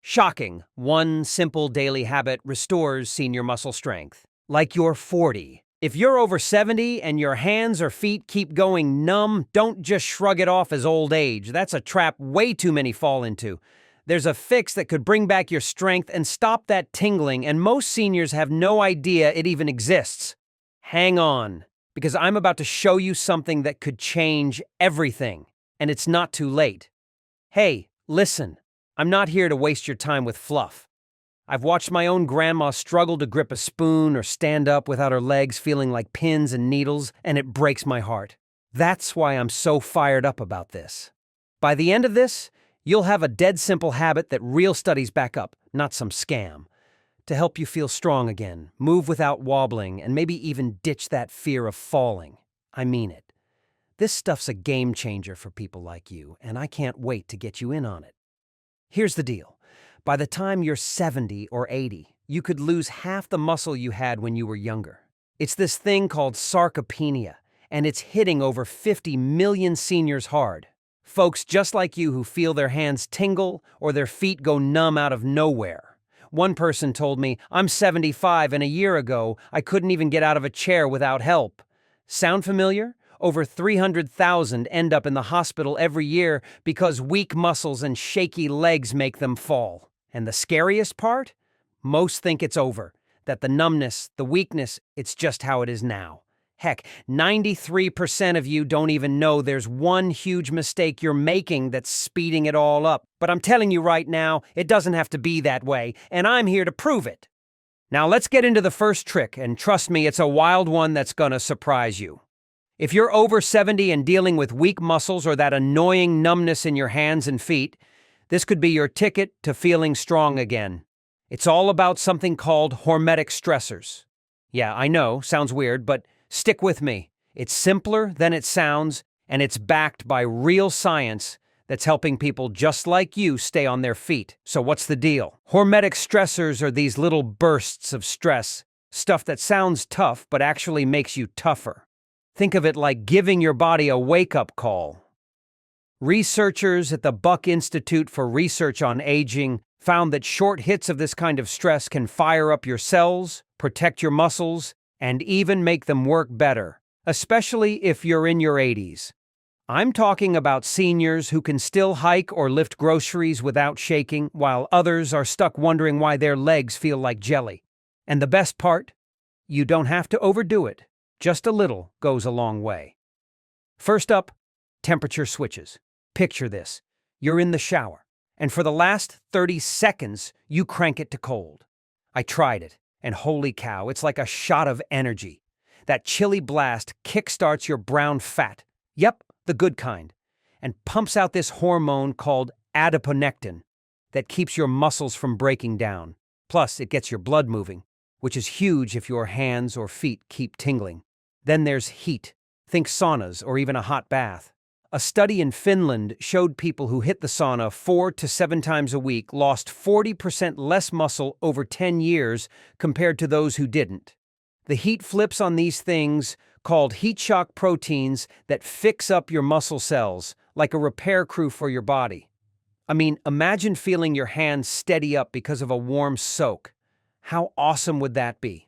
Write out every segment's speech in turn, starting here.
Shocking. One simple daily habit restores senior muscle strength. Like you're 40. If you're over 70 and your hands or feet keep going numb, don't just shrug it off as old age. That's a trap way too many fall into. There's a fix that could bring back your strength and stop that tingling, and most seniors have no idea it even exists. Hang on, because I'm about to show you something that could change everything, and it's not too late. Hey, listen, I'm not here to waste your time with fluff. I've watched my own grandma struggle to grip a spoon or stand up without her legs feeling like pins and needles, and it breaks my heart. That's why I'm so fired up about this. By the end of this, you'll have a dead simple habit that real studies back up, not some scam, to help you feel strong again, move without wobbling, and maybe even ditch that fear of falling. I mean it. This stuff's a game changer for people like you, and I can't wait to get you in on it. Here's the deal. By the time you're 70 or 80, you could lose half the muscle you had when you were younger. It's this thing called sarcopenia, and it's hitting over 50 million seniors hard. Folks just like you who feel their hands tingle or their feet go numb out of nowhere. One person told me, "I'm 75 and a year ago, I couldn't even get out of a chair without help." Sound familiar? Over 300,000 end up in the hospital every year because weak muscles and shaky legs make them fall. And the scariest part? Most think it's over, that the numbness, the weakness, it's just how it is now. Heck, 93% of you don't even know there's one huge mistake you're making that's speeding it all up. But I'm telling you right now, it doesn't have to be that way, and I'm here to prove it. Now let's get into the first trick, and trust me, it's a wild one that's gonna surprise you. If you're over 70 and dealing with weak muscles or that annoying numbness in your hands and feet, this could be your ticket to feeling strong again. It's all about something called hormetic stressors. Yeah, I know, sounds weird, but stick with me. It's simpler than it sounds, and it's backed by real science that's helping people just like you stay on their feet. So what's the deal? Hormetic stressors are these little bursts of stress, stuff that sounds tough but actually makes you tougher. Think of it like giving your body a wake-up call. Researchers at the Buck Institute for Research on Aging found that short hits of this kind of stress can fire up your cells, protect your muscles, and even make them work better, especially if you're in your 80s. I'm talking about seniors who can still hike or lift groceries without shaking, while others are stuck wondering why their legs feel like jelly. And the best part? You don't have to overdo it. Just a little goes a long way. First up, temperature switches. Picture this. You're in the shower, and for the last 30 seconds, you crank it to cold. I tried it, and holy cow, it's like a shot of energy. That chilly blast kickstarts your brown fat. Yep, the good kind, and pumps out this hormone called adiponectin that keeps your muscles from breaking down. Plus, it gets your blood moving, which is huge if your hands or feet keep tingling. Then there's heat. Think saunas or even a hot bath. A study in Finland showed people who hit the sauna 4 to 7 times a week lost 40% less muscle over 10 years compared to those who didn't. The heat flips on these things called heat shock proteins that fix up your muscle cells, like a repair crew for your body. I mean, imagine feeling your hands steady up because of a warm soak. How awesome would that be?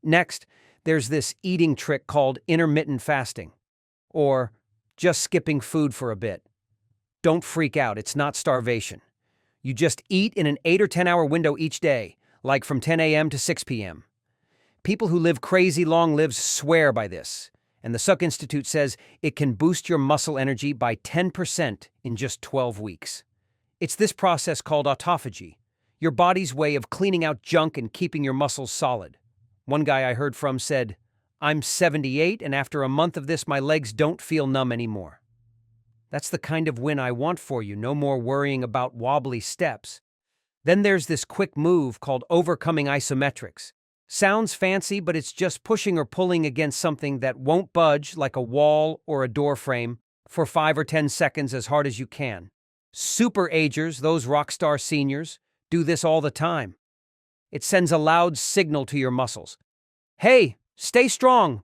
Next, there's this eating trick called intermittent fasting, or just skipping food for a bit. Don't freak out, it's not starvation. You just eat in an 8 or 10 hour window each day, like from 10 a.m. to 6 p.m. People who live crazy long lives swear by this, and the Suck Institute says it can boost your muscle energy by 10% in just 12 weeks. It's this process called autophagy, your body's way of cleaning out junk and keeping your muscles solid. One guy I heard from said, "I'm 78, and after a month of this, my legs don't feel numb anymore." That's the kind of win I want for you, no more worrying about wobbly steps. Then there's this quick move called overcoming isometrics. Sounds fancy, but it's just pushing or pulling against something that won't budge, like a wall or a door frame, for 5 or 10 seconds as hard as you can. Super-agers, those rock star seniors, do this all the time. It sends a loud signal to your muscles. Hey, stay strong.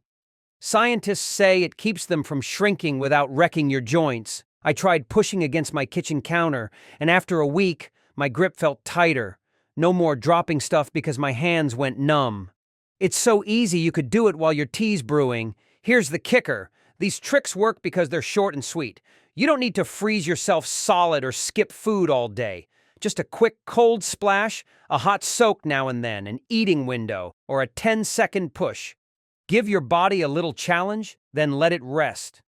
Scientists say it keeps them from shrinking without wrecking your joints. I tried pushing against my kitchen counter, and after a week, My grip felt tighter. No more dropping stuff because my hands went numb. It's so easy you could do it while your tea's brewing. Here's the kicker. These tricks work because they're short and sweet. You don't need to freeze yourself solid or skip food all day. Just a quick cold splash, a hot soak now and then, an eating window, or a 10-second push. Give your body a little challenge, then let it rest.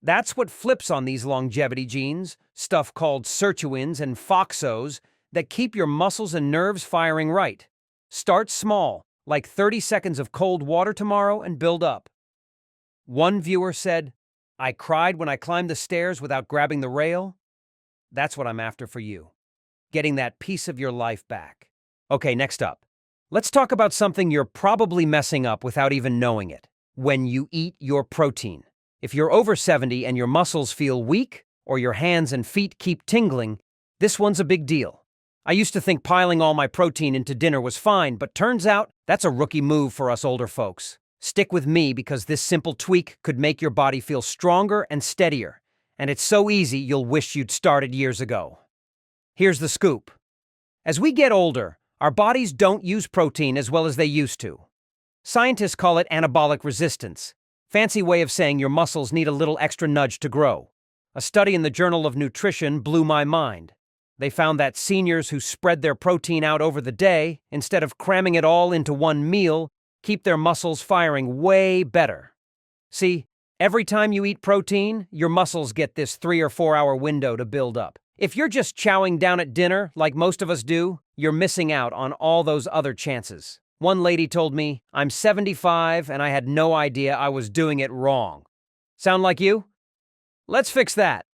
That's what flips on these longevity genes, stuff called sirtuins and foxos, that keep your muscles and nerves firing right. Start small, like 30 seconds of cold water tomorrow, and build up. One viewer said, "I cried when I climbed the stairs without grabbing the rail." That's what I'm after for you. Getting that piece of your life back. Okay, next up. Let's talk about something you're probably messing up without even knowing it. When you eat your protein. If you're over 70 and your muscles feel weak, or your hands and feet keep tingling, this one's a big deal. I used to think piling all my protein into dinner was fine, but turns out that's a rookie move for us older folks. Stick with me because this simple tweak could make your body feel stronger and steadier, and it's so easy you'll wish you'd started years ago. Here's the scoop. As we get older, our bodies don't use protein as well as they used to. Scientists call it anabolic resistance. Fancy way of saying your muscles need a little extra nudge to grow. A study in the Journal of Nutrition blew my mind. They found that seniors who spread their protein out over the day, instead of cramming it all into one meal, keep their muscles firing way better. See, every time you eat protein, your muscles get this 3 or 4 hour window to build up. If you're just chowing down at dinner, like most of us do, you're missing out on all those other chances. One lady told me, "I'm 75 and I had no idea I was doing it wrong." Sound like you? Let's fix that.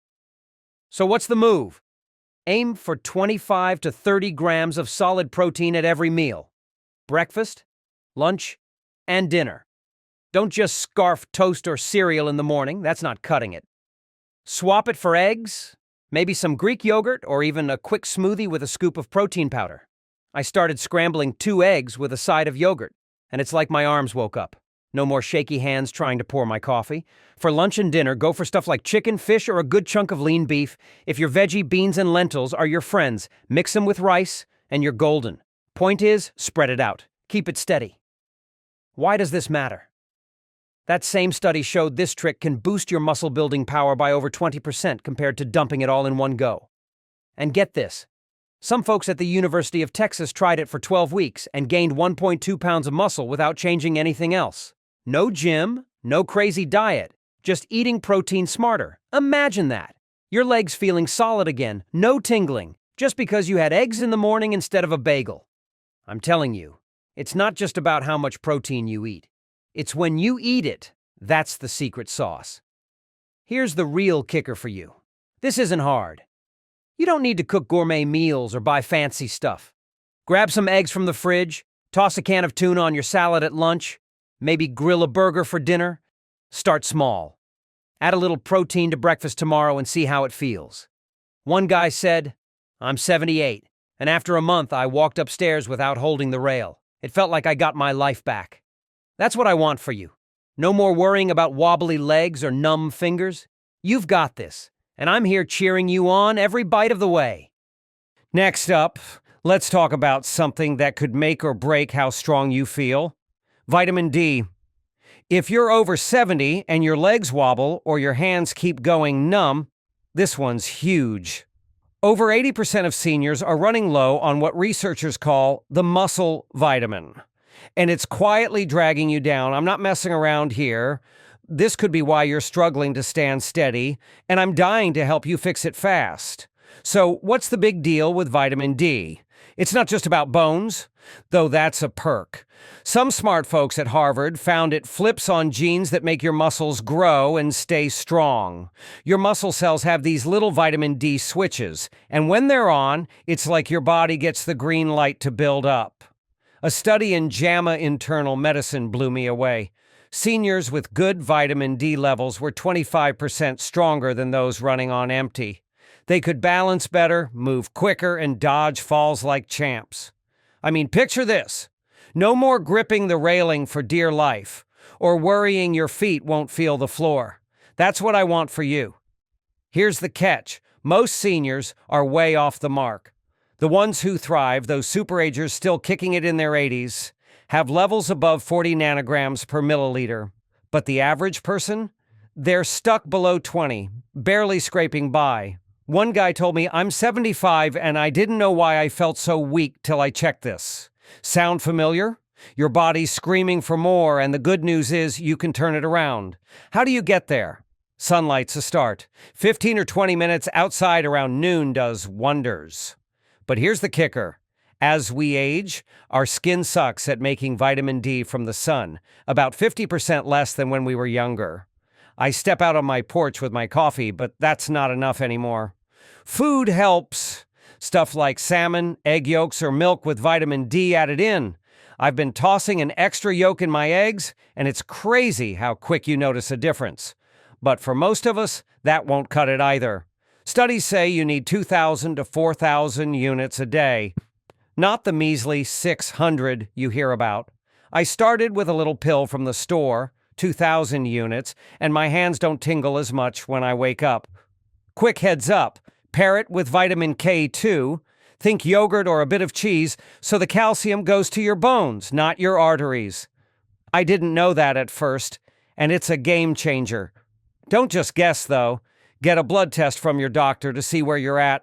So what's the move? Aim for 25 to 30 grams of solid protein at every meal. Breakfast, lunch, and dinner. Don't just scarf toast or cereal in the morning, that's not cutting it. Swap it for eggs, maybe some Greek yogurt, or even a quick smoothie with a scoop of protein powder. I started scrambling 2 eggs with a side of yogurt, and it's like my arms woke up. No more shaky hands trying to pour my coffee. For lunch and dinner, go for stuff like chicken, fish, or a good chunk of lean beef. If your veggie, beans, and lentils are your friends, mix them with rice, and you're golden. Point is, spread it out. Keep it steady. Why does this matter? That same study showed this trick can boost your muscle-building power by over 20% compared to dumping it all in one go. And get this. Some folks at the University of Texas tried it for 12 weeks and gained 1.2 pounds of muscle without changing anything else. No gym, no crazy diet, just eating protein smarter. Imagine that. Your legs feeling solid again, no tingling, just because you had eggs in the morning instead of a bagel. I'm telling you, it's not just about how much protein you eat. It's when you eat it, that's the secret sauce. Here's the real kicker for you. This isn't hard. You don't need to cook gourmet meals or buy fancy stuff. Grab some eggs from the fridge, toss a can of tuna on your salad at lunch, maybe grill a burger for dinner. Start small. Add a little protein to breakfast tomorrow and see how it feels. One guy said, "I'm 78, and after a month I walked upstairs without holding the rail. It felt like I got my life back." That's what I want for you. No more worrying about wobbly legs or numb fingers. You've got this, and I'm here cheering you on every bite of the way. Next up, let's talk about something that could make or break how strong you feel. Vitamin D. If you're over 70 and your legs wobble or your hands keep going numb, this one's huge. Over 80% of seniors are running low on what researchers call the muscle vitamin. And it's quietly dragging you down. I'm not messing around here. This could be why you're struggling to stand steady, and I'm dying to help you fix it fast. So what's the big deal with vitamin D? It's not just about bones, though that's a perk. Some smart folks at Harvard found it flips on genes that make your muscles grow and stay strong. Your muscle cells have these little vitamin D switches, and when they're on, it's like your body gets the green light to build up. A study in JAMA Internal Medicine blew me away. Seniors with good vitamin D levels were 25% stronger than those running on empty. They could balance better, move quicker, and dodge falls like champs. I mean, picture this. No more gripping the railing for dear life, or worrying your feet won't feel the floor. That's what I want for you. Here's the catch. Most seniors are way off the mark. The ones who thrive, those super-agers still kicking it in their 80s, have levels above 40 nanograms per milliliter. But the average person? They're stuck below 20, barely scraping by. One guy told me, "I'm 75 and I didn't know why I felt so weak till I checked this." Sound familiar? Your body's screaming for more, and the good news is you can turn it around. How do you get there? Sunlight's a start. 15 or 20 minutes outside around noon does wonders. But here's the kicker. As we age, our skin sucks at making vitamin D from the sun, about 50% less than when we were younger. I step out on my porch with my coffee, but that's not enough anymore. Food helps. Stuff like salmon, egg yolks, or milk with vitamin D added in. I've been tossing an extra yolk in my eggs, and it's crazy how quick you notice a difference. But for most of us, that won't cut it either. Studies say you need 2,000 to 4,000 units a day, not the measly 600 you hear about. I started with a little pill from the store, 2,000 units, and my hands don't tingle as much when I wake up. Quick heads up, pair it with vitamin K2. Think yogurt or a bit of cheese, so the calcium goes to your bones, not your arteries. I didn't know that at first, and it's a game changer. Don't just guess, though. Get a blood test from your doctor to see where you're at.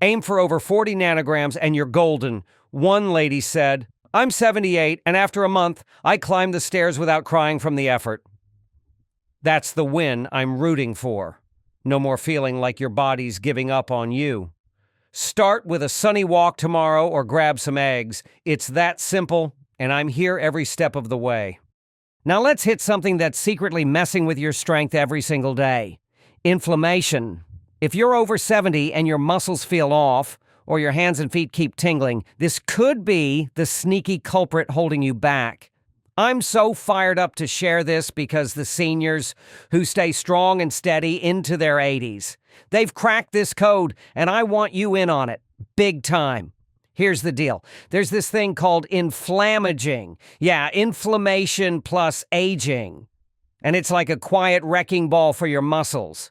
Aim for over 40 nanograms and you're golden. One lady said, "I'm 78, and after a month, I climbed the stairs without crying from the effort." That's the win I'm rooting for. No more feeling like your body's giving up on you. Start with a sunny walk tomorrow or grab some eggs. It's that simple, and I'm here every step of the way. Now let's hit something that's secretly messing with your strength every single day. Inflammation. If you're over 70 and your muscles feel off, or your hands and feet keep tingling, this could be the sneaky culprit holding you back. I'm so fired up to share this because the seniors who stay strong and steady into their 80s, they've cracked this code, and I want you in on it, big time. Here's the deal. There's this thing called inflammaging. Yeah, inflammation plus aging. And it's like a quiet wrecking ball for your muscles.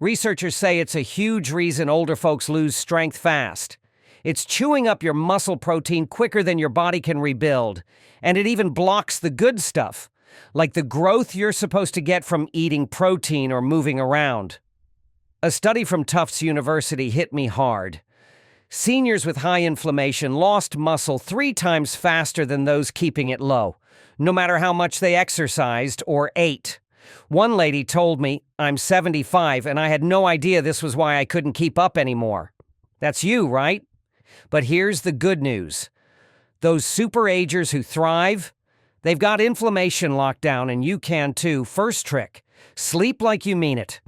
Researchers say it's a huge reason older folks lose strength fast. It's chewing up your muscle protein quicker than your body can rebuild. And it even blocks the good stuff, like the growth you're supposed to get from eating protein or moving around. A study from Tufts University hit me hard. Seniors with high inflammation lost muscle 3 times faster than those keeping it low, no matter how much they exercised or ate. One lady told me, "I'm 75 and I had no idea this was why I couldn't keep up anymore." That's you, right? But here's the good news. Those super-agers who thrive, they've got inflammation locked down, and you can too. First trick, sleep like you mean it.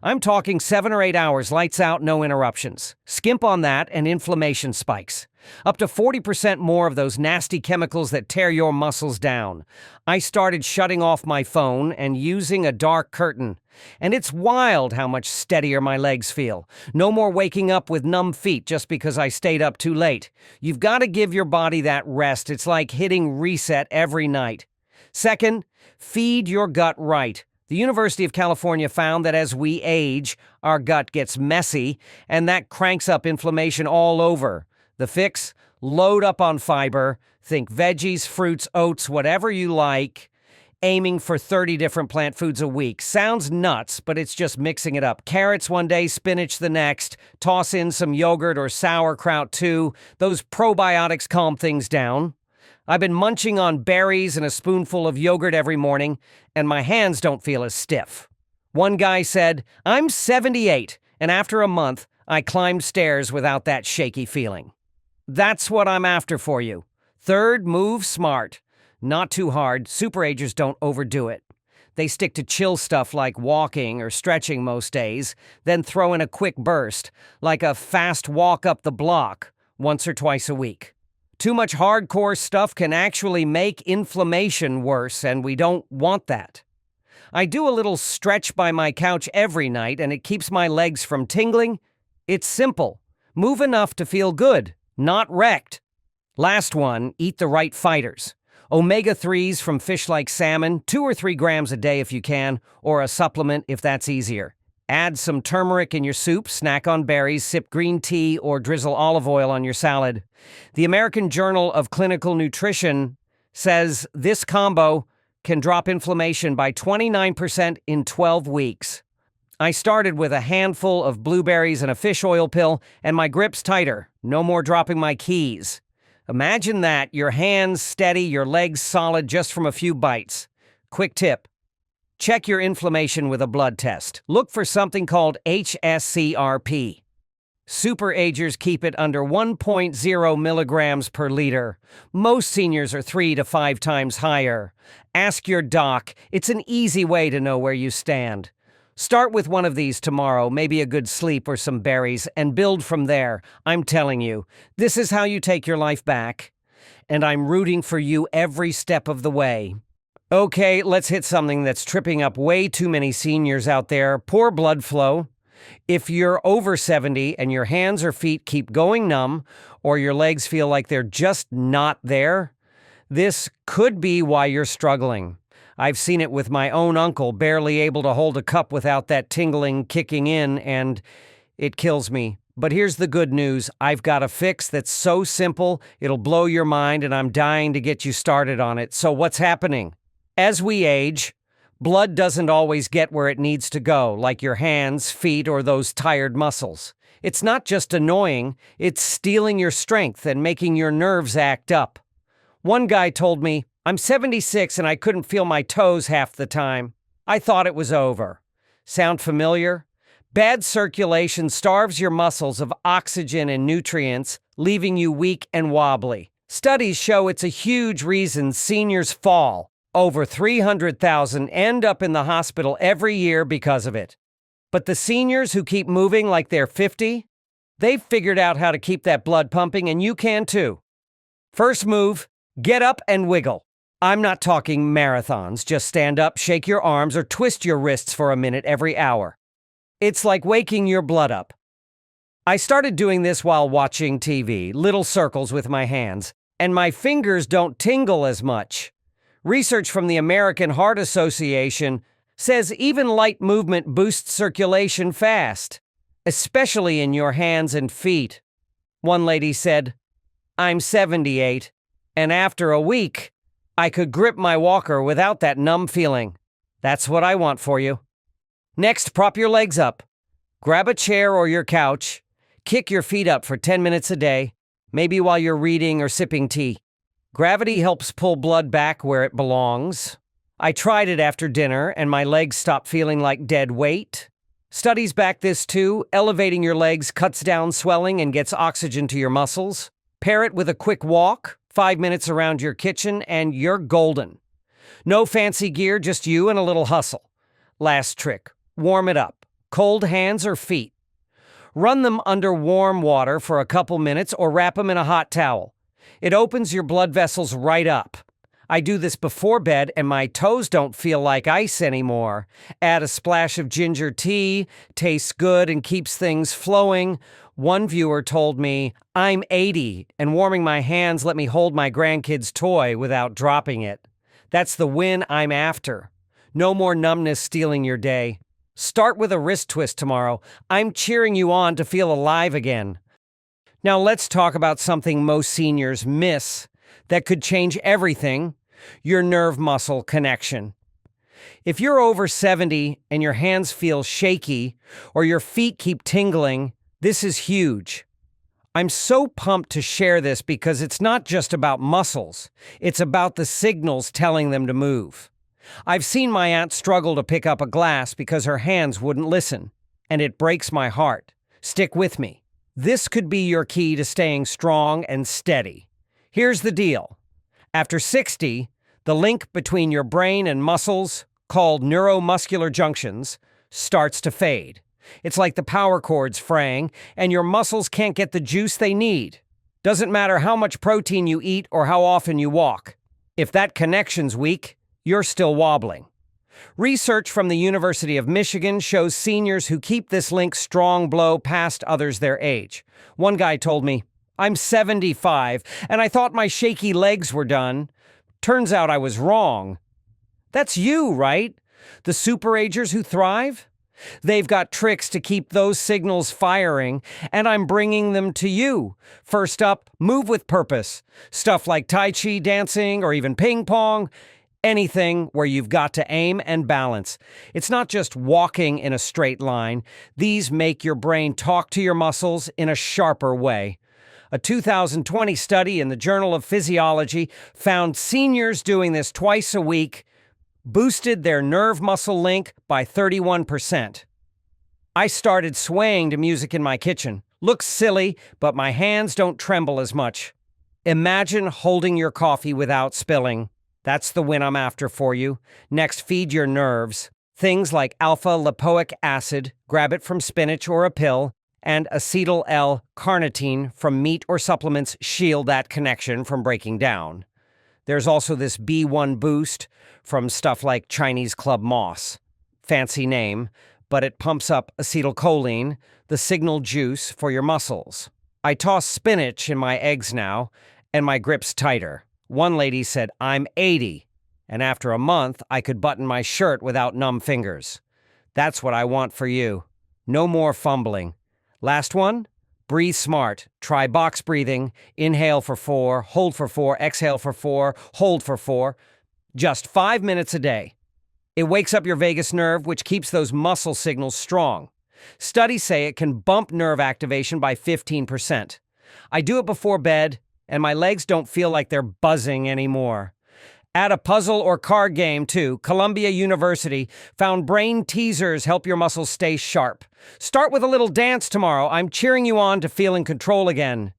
I'm talking 7 or 8 hours, lights out, no interruptions. Skimp on that and inflammation spikes. Up to 40% more of those nasty chemicals that tear your muscles down. I started shutting off my phone and using a dark curtain. And it's wild how much steadier my legs feel. No more waking up with numb feet just because I stayed up too late. You've got to give your body that rest. It's like hitting reset every night. Second, feed your gut right. The University of California found that as we age, our gut gets messy, and that cranks up inflammation all over. The fix? Load up on fiber. Think veggies, fruits, oats, whatever you like. Aiming for 30 different plant foods a week. Sounds nuts, but it's just mixing it up. Carrots one day, spinach the next. Toss in some yogurt or sauerkraut too. Those probiotics calm things down. I've been munching on berries and a spoonful of yogurt every morning, and my hands don't feel as stiff. One guy said, "I'm 78, and after a month, I climbed stairs without that shaky feeling." That's what I'm after for you. Third, move smart. Not too hard. Super-agers don't overdo it. They stick to chill stuff like walking or stretching most days, then throw in a quick burst, like a fast walk up the block, once or twice a week. Too much hardcore stuff can actually make inflammation worse, and we don't want that. I do a little stretch by my couch every night, and it keeps my legs from tingling. It's simple. Move enough to feel good, not wrecked. Last one, eat the right fighters. Omega-3s from fish like salmon, 2 or 3 grams a day if you can, or a supplement if that's easier. Add some turmeric in your soup, snack on berries, sip green tea, or drizzle olive oil on your salad. The American Journal of Clinical Nutrition says this combo can drop inflammation by 29% in 12 weeks. I started with a handful of blueberries and a fish oil pill, and my grip's tighter. No more dropping my keys. Imagine that, your hands steady, your legs solid just from a few bites. Quick tip. Check your inflammation with a blood test. Look for something called HSCRP. Super-agers keep it under 1.0 milligrams per liter. Most seniors are 3 to 5 times higher. Ask your doc. It's an easy way to know where you stand. Start with one of these tomorrow, maybe a good sleep or some berries, and build from there. I'm telling you, this is how you take your life back. And I'm rooting for you every step of the way. Okay, let's hit something that's tripping up way too many seniors out there. Poor blood flow. If you're over 70 and your hands or feet keep going numb, or your legs feel like they're just not there, this could be why you're struggling. I've seen it with my own uncle, barely able to hold a cup without that tingling kicking in, and it kills me. But here's the good news. I've got a fix that's so simple, it'll blow your mind, and I'm dying to get you started on it. So what's happening? As we age, blood doesn't always get where it needs to go, like your hands, feet, or those tired muscles. It's not just annoying, it's stealing your strength and making your nerves act up. One guy told me, "I'm 76 and I couldn't feel my toes half the time. I thought it was over." Sound familiar? Bad circulation starves your muscles of oxygen and nutrients, leaving you weak and wobbly. Studies show it's a huge reason seniors fall. Over 300,000 end up in the hospital every year because of it. But the seniors who keep moving like they're 50, they've figured out how to keep that blood pumping, and you can too. First move, get up and wiggle. I'm not talking marathons. Just stand up, shake your arms, or twist your wrists for a minute every hour. It's like waking your blood up. I started doing this while watching TV, little circles with my hands, and my fingers don't tingle as much. Research from the American Heart Association says even light movement boosts circulation fast, especially in your hands and feet. One lady said, "I'm 78, and after a week, I could grip my walker without that numb feeling." That's what I want for you. Next, prop your legs up. Grab a chair or your couch. Kick your feet up for 10 minutes a day, maybe while you're reading or sipping tea. Gravity helps pull blood back where it belongs. I tried it after dinner, and my legs stopped feeling like dead weight. Studies back this too. Elevating your legs cuts down swelling and gets oxygen to your muscles. Pair it with a quick walk, 5 minutes around your kitchen, and you're golden. No fancy gear, just you and a little hustle. Last trick, warm it up. Cold hands or feet. Run them under warm water for a couple minutes or wrap them in a hot towel. It opens your blood vessels right up. I do this before bed and my toes don't feel like ice anymore. Add a splash of ginger tea, tastes good and keeps things flowing. One viewer told me, "I'm 80 and warming my hands let me hold my grandkid's toy without dropping it." That's the win I'm after. No more numbness stealing your day. Start with a wrist twist tomorrow. I'm cheering you on to feel alive again. Now let's talk about something most seniors miss that could change everything: your nerve muscle connection. If you're over 70 and your hands feel shaky or your feet keep tingling, this is huge. I'm so pumped to share this because it's not just about muscles. It's about the signals telling them to move. I've seen my aunt struggle to pick up a glass because her hands wouldn't listen, and it breaks my heart. Stick with me. This could be your key to staying strong and steady. Here's the deal. After 60, the link between your brain and muscles, called neuromuscular junctions, starts to fade. It's like the power cords fraying, and your muscles can't get the juice they need. Doesn't matter how much protein you eat or how often you walk. If that connection's weak, you're still wobbling. Research from the University of Michigan shows seniors who keep this link strong blow past others their age. One guy told me, "I'm 75, and I thought my shaky legs were done. Turns out I was wrong." That's you, right? The super-agers who thrive? They've got tricks to keep those signals firing, and I'm bringing them to you. First up, move with purpose. Stuff like Tai Chi dancing or even ping pong. Anything where you've got to aim and balance. It's not just walking in a straight line. These make your brain talk to your muscles in a sharper way. A 2020 study in the Journal of Physiology found seniors doing this twice a week boosted their nerve muscle link by 31%. I started swaying to music in my kitchen. Looks silly, but my hands don't tremble as much. Imagine holding your coffee without spilling. That's the win I'm after for you. Next, feed your nerves. Things like alpha-lipoic acid, grab it from spinach or a pill, and acetyl-L-carnitine from meat or supplements shield that connection from breaking down. There's also this B1 boost from stuff like Chinese club moss. Fancy name, but it pumps up acetylcholine, the signal juice for your muscles. I toss spinach in my eggs now, and my grip's tighter. One lady said, "I'm 80, and after a month, I could button my shirt without numb fingers." That's what I want for you. No more fumbling. Last one? Breathe smart. Try box breathing. Inhale for 4, hold for 4, exhale for 4, hold for 4. Just 5 minutes a day. It wakes up your vagus nerve, which keeps those muscle signals strong. Studies say it can bump nerve activation by 15%. I do it before bed, and my legs don't feel like they're buzzing anymore. Add a puzzle or card game, too. Columbia University found brain teasers help your muscles stay sharp. Start with a little dance tomorrow. I'm cheering you on to feel in control again.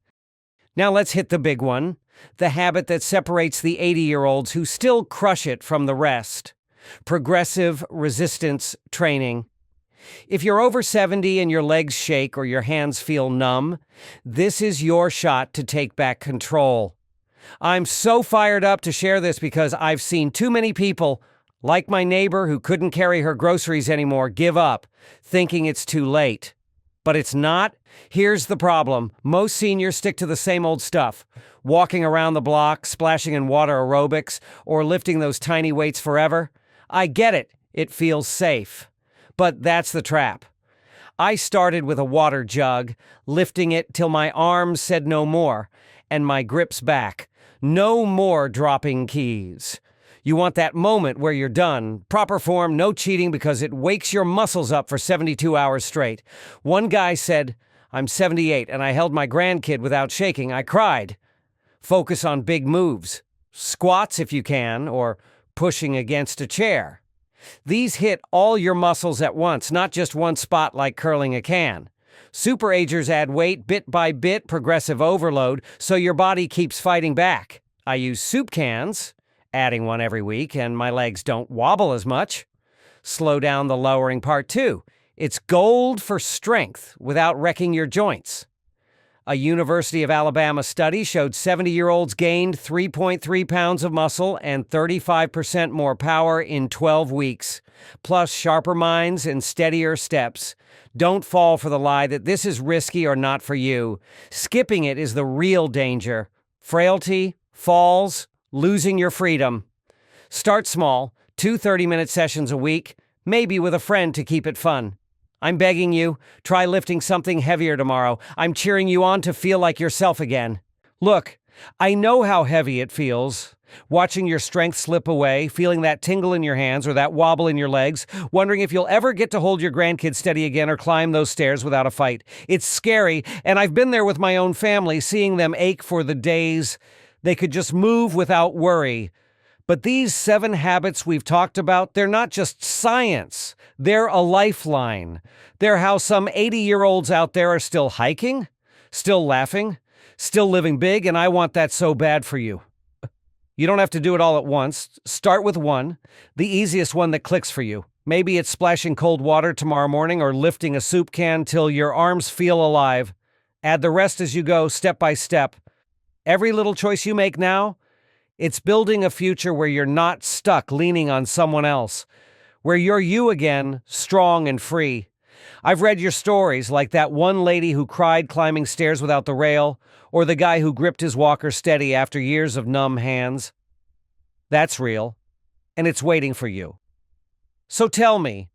Now let's hit the big one, the habit that separates the 80-year-olds who still crush it from the rest. Progressive resistance training. If you're over 70 and your legs shake or your hands feel numb, this is your shot to take back control. I'm so fired up to share this because I've seen too many people, like my neighbor who couldn't carry her groceries anymore, give up, thinking it's too late. But it's not. Here's the problem. Most seniors stick to the same old stuff. Walking around the block, splashing in water aerobics, or lifting those tiny weights forever. I get it. It feels safe. But that's the trap. I started with a water jug, lifting it till my arms said no more, and my grip's back. No more dropping keys. You want that moment where you're done. Proper form, no cheating, because it wakes your muscles up for 72 hours straight. One guy said, "I'm 78 and I held my grandkid without shaking. I cried." Focus on big moves. Squats if you can, or pushing against a chair. These hit all your muscles at once, not just one spot like curling a can. Super-agers add weight bit by bit, progressive overload, so your body keeps fighting back. I use soup cans, adding one every week, and my legs don't wobble as much. Slow down the lowering part too. It's gold for strength without wrecking your joints. A University of Alabama study showed 70-year-olds gained 3.3 pounds of muscle and 35% more power in 12 weeks, plus sharper minds and steadier steps. Don't fall for the lie that this is risky or not for you. Skipping it is the real danger. Frailty, falls, losing your freedom. Start small, 2 30-minute sessions a week, maybe with a friend to keep it fun. I'm begging you, try lifting something heavier tomorrow. I'm cheering you on to feel like yourself again. Look, I know how heavy it feels. Watching your strength slip away, feeling that tingle in your hands or that wobble in your legs, wondering if you'll ever get to hold your grandkids steady again or climb those stairs without a fight. It's scary, and I've been there with my own family, seeing them ache for the days they could just move without worry. But these 7 habits we've talked about, they're not just science. They're a lifeline. They're how some 80-year-olds out there are still hiking, still laughing, still living big, and I want that so bad for you. You don't have to do it all at once. Start with one, the easiest one that clicks for you. Maybe it's splashing cold water tomorrow morning or lifting a soup can till your arms feel alive. Add the rest as you go, step by step. Every little choice you make now, it's building a future where you're not stuck leaning on someone else, where you're you again, strong and free. I've read your stories, like that one lady who cried climbing stairs without the rail, or the guy who gripped his walker steady after years of numb hands. That's real, and it's waiting for you. So tell me,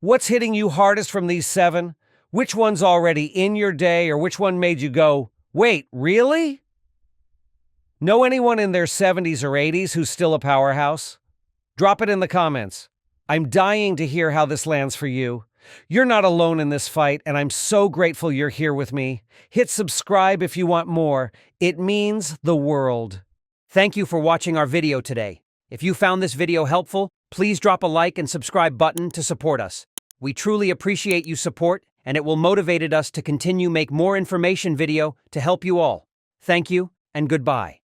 What's hitting you hardest from these 7? Which one's already in your day, or which one made you go, wait, really? Know anyone in their 70s or 80s who's still a powerhouse? Drop it in the comments. I'm dying to hear how this lands for you. You're not alone in this fight, and I'm so grateful you're here with me. Hit subscribe if you want more. It means the world. Thank you for watching our video today. If you found this video helpful, please drop a like and subscribe button to support us. We truly appreciate you support, and it will motivate us to continue make more information video to help you all. Thank you, and goodbye.